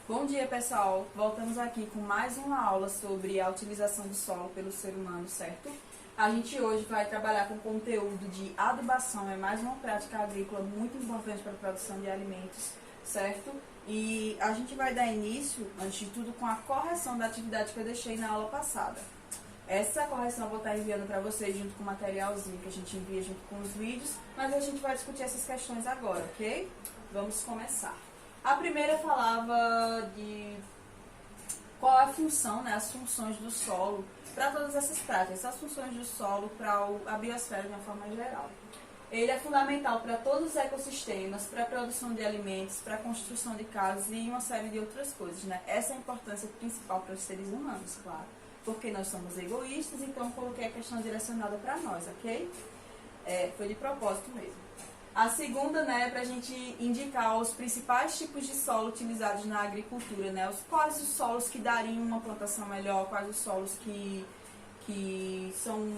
Bom dia, pessoal! Voltamos aqui com mais uma aula sobre a utilização do solo pelo ser humano, certo? A gente hoje vai trabalhar com conteúdo de adubação, é mais uma prática agrícola muito importante para a produção de alimentos, certo? E a gente vai dar início, antes de tudo, com a correção da atividade que eu deixei na aula passada. Essa correção eu vou estar enviando para vocês junto com o materialzinho que a gente envia junto com os vídeos, mas a gente vai discutir essas questões agora, ok? Vamos começar. A primeira falava de qual é a função, né, as funções do solo para todas essas práticas, as funções do solo para a biosfera de uma forma geral. Ele é fundamental para todos os ecossistemas, para a produção de alimentos, para a construção de casas e uma série de outras coisas, né? Essa é a importância principal para os seres humanos, claro. Porque nós somos egoístas, então coloquei a questão direcionada para nós, ok? Foi de propósito mesmo. A segunda, né, é para a gente indicar os principais tipos de solo utilizados na agricultura, né? Quais os solos que dariam uma plantação melhor, quais os solos que são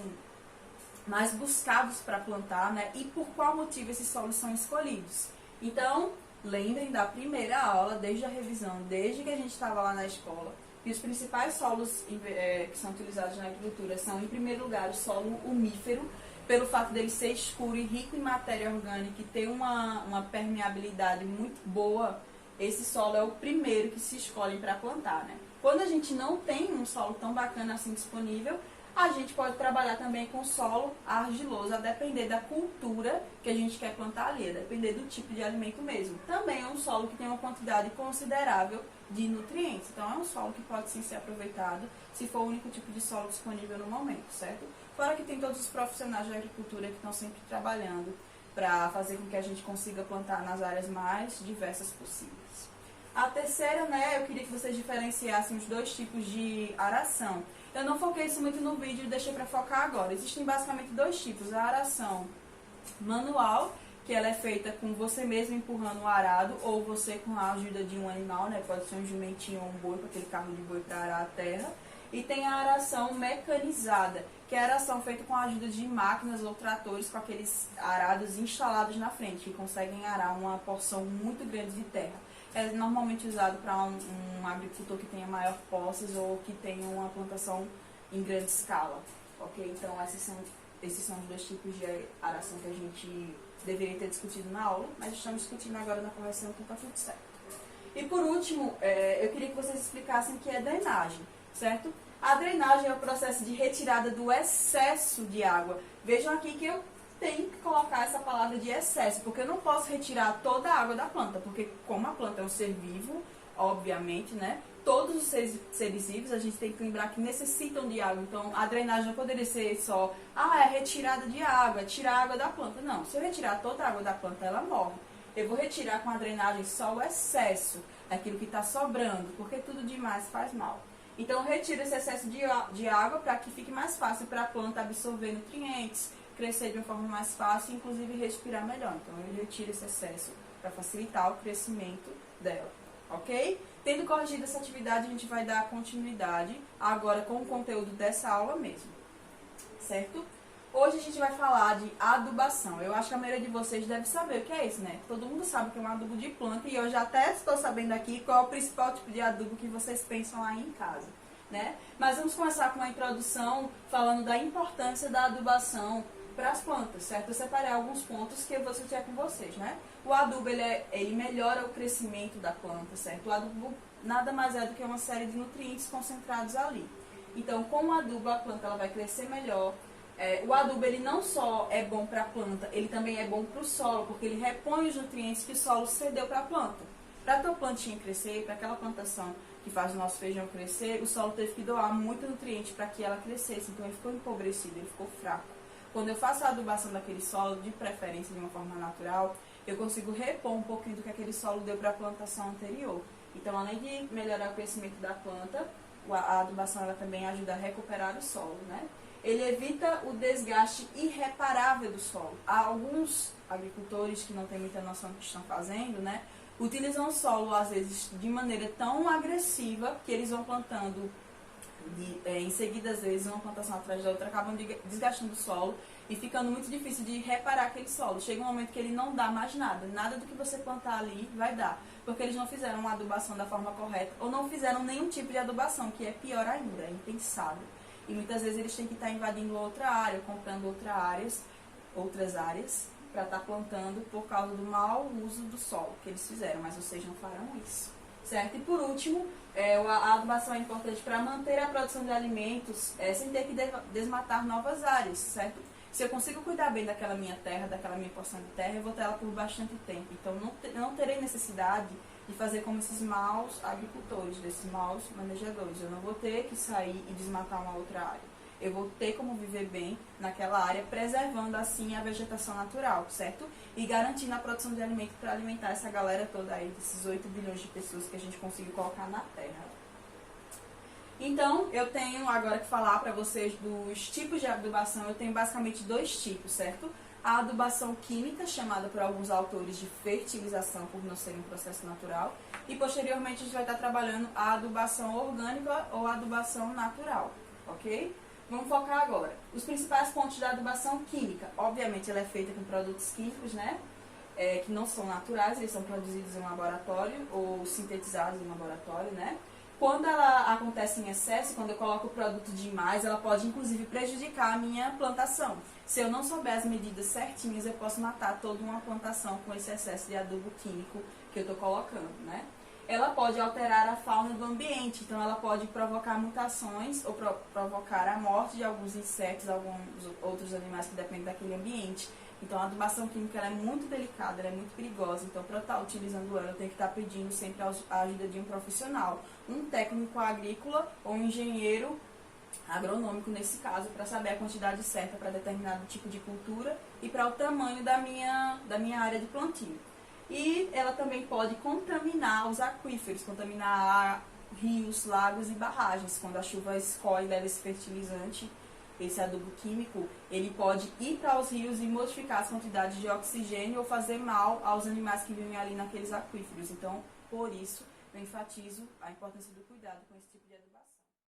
mais buscados para plantar, né? E por qual motivo esses solos são escolhidos. Então, lembrem da primeira aula, desde a revisão, desde que a gente estava lá na escola, que os principais solos que são utilizados na agricultura são, em primeiro lugar, o solo umífero, pelo fato dele ser escuro e rico em matéria orgânica e ter uma permeabilidade muito boa. Esse solo é o primeiro que se escolhe para plantar, né? Quando a gente não tem um solo tão bacana assim disponível, a gente pode trabalhar também com solo argiloso, a depender da cultura que a gente quer plantar ali, a depender do tipo de alimento mesmo. Também é um solo que tem uma quantidade considerável de nutrientes, então é um solo que pode sim ser aproveitado se for o único tipo de solo disponível no momento, certo? Fora que tem todos os profissionais da agricultura que estão sempre trabalhando para fazer com que a gente consiga plantar nas áreas mais diversas possíveis. A terceira, né, eu queria que vocês diferenciassem os dois tipos de aração. Eu não foquei isso muito no vídeo e deixei para focar agora. Existem basicamente dois tipos. A aração manual, que ela é feita com você mesmo empurrando o arado, ou você com a ajuda de um animal, né, pode ser um jumentinho ou um boi, com aquele carro de boi para arar a terra. E tem a aração mecanizada, que é a aração feita com a ajuda de máquinas ou tratores com aqueles arados instalados na frente, que conseguem arar uma porção muito grande de terra. É normalmente usado para um agricultor que tenha maior posses ou que tenha uma plantação em grande escala. Ok? Então esses são os dois tipos de aração que a gente deveria ter discutido na aula, mas estamos discutindo agora na correção, então está tudo certo. E por último, eu queria que vocês explicassem o que é drenagem, certo? A drenagem é o processo de retirada do excesso de água. Vejam aqui que eu tenho que colocar essa palavra de excesso, porque eu não posso retirar toda a água da planta, porque como a planta é um ser vivo, obviamente, né? Todos os seres vivos, a gente tem que lembrar que necessitam de água. Então, a drenagem não poderia ser só, é retirada de água, tirar a água da planta. Não, se eu retirar toda a água da planta, ela morre. Eu vou retirar com a drenagem só o excesso, aquilo que está sobrando, porque tudo demais faz mal. Então, retira esse excesso de água para que fique mais fácil para a planta absorver nutrientes, crescer de uma forma mais fácil e, inclusive, respirar melhor. Então, ele retira esse excesso para facilitar o crescimento dela, ok? Tendo corrigido essa atividade, a gente vai dar continuidade agora com o conteúdo dessa aula mesmo, certo? Hoje a gente vai falar de adubação. Eu acho que a maioria de vocês deve saber o que é isso, né? Todo mundo sabe que é um adubo de planta e eu já até estou sabendo aqui qual é o principal tipo de adubo que vocês pensam aí em casa, né? Mas vamos começar com uma introdução falando da importância da adubação para as plantas, certo? Eu separei alguns pontos que eu vou discutir com vocês, né? O adubo, ele melhora o crescimento da planta, certo? O adubo nada mais é do que uma série de nutrientes concentrados ali. Então, com o adubo, a planta ela vai crescer melhor. O adubo, ele não só é bom para a planta, ele também é bom para o solo, porque ele repõe os nutrientes que o solo cedeu para a planta. Para a tua plantinha crescer, para aquela plantação que faz o nosso feijão crescer, o solo teve que doar muito nutriente para que ela crescesse, então ele ficou empobrecido, ele ficou fraco. Quando eu faço a adubação daquele solo, de preferência de uma forma natural, eu consigo repor um pouquinho do que aquele solo deu para a plantação anterior. Então, além de melhorar o crescimento da planta, a adubação ela também ajuda a recuperar o solo, né? Ele evita o desgaste irreparável do solo. Há alguns agricultores que não têm muita noção do que estão fazendo, né? Utilizam o solo, às vezes, de maneira tão agressiva que eles vão plantando em seguida, às vezes, uma plantação atrás da outra, acabam desgastando o solo e ficando muito difícil de reparar aquele solo. Chega um momento que ele não dá mais nada, nada do que você plantar ali vai dar, porque eles não fizeram uma adubação da forma correta ou não fizeram nenhum tipo de adubação, que é pior ainda, é impensado. E muitas vezes eles têm que estar invadindo outra área, comprando outras áreas, para estar plantando por causa do mau uso do solo que eles fizeram, mas vocês não farão isso, certo? E por último, a adubação é importante para manter a produção de alimentos sem ter que desmatar novas áreas, certo? Se eu consigo cuidar bem daquela minha terra, daquela minha porção de terra, eu vou ter ela por bastante tempo. Então não terei necessidade de fazer como esses maus agricultores, desses maus manejadores. Eu não vou ter que sair e desmatar uma outra área. Eu vou ter como viver bem naquela área, preservando assim a vegetação natural, certo? E garantindo a produção de alimento para alimentar essa galera toda aí, desses 8 bilhões de pessoas que a gente conseguiu colocar na Terra. Então, eu tenho agora que falar para vocês dos tipos de adubação. Eu tenho basicamente 2 tipos, certo? A adubação química, chamada por alguns autores de fertilização, por não ser um processo natural. E posteriormente a gente vai estar trabalhando a adubação orgânica ou adubação natural, ok? Vamos focar agora. Os principais pontos da adubação química. Obviamente ela é feita com produtos químicos, né? Que não são naturais, eles são produzidos em um laboratório ou sintetizados em um laboratório, né? Quando ela acontece em excesso, quando eu coloco o produto demais, ela pode inclusive prejudicar a minha plantação. Se eu não souber as medidas certinhas, eu posso matar toda uma plantação com esse excesso de adubo químico que eu estou colocando, né? Ela pode alterar a fauna do ambiente, então ela pode provocar mutações ou provocar a morte de alguns insetos, alguns outros animais que dependem daquele ambiente. Então a adubação química ela é muito delicada, ela é muito perigosa, então para eu estar utilizando ela eu tenho que estar pedindo sempre a ajuda de um profissional, um técnico agrícola ou um engenheiro agronômico nesse caso, para saber a quantidade certa para determinado tipo de cultura e para o tamanho da minha área de plantio. E ela também pode contaminar os aquíferos, contaminar rios, lagos e barragens. Quando a chuva escorre e leva esse fertilizante, esse adubo químico, ele pode ir para os rios e modificar as quantidades de oxigênio ou fazer mal aos animais que vivem ali naqueles aquíferos. Então, por isso, eu enfatizo a importância do cuidado com esse tipo de adubação.